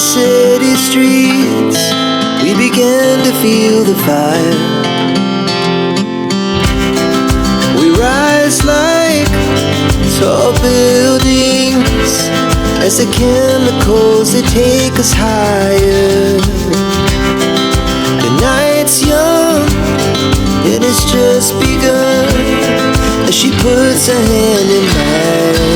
city streets, we began to feel the fire. We rise like tall buildings as the chemicals that take us higher. The night's young, it has just begun as she puts her hand in mine.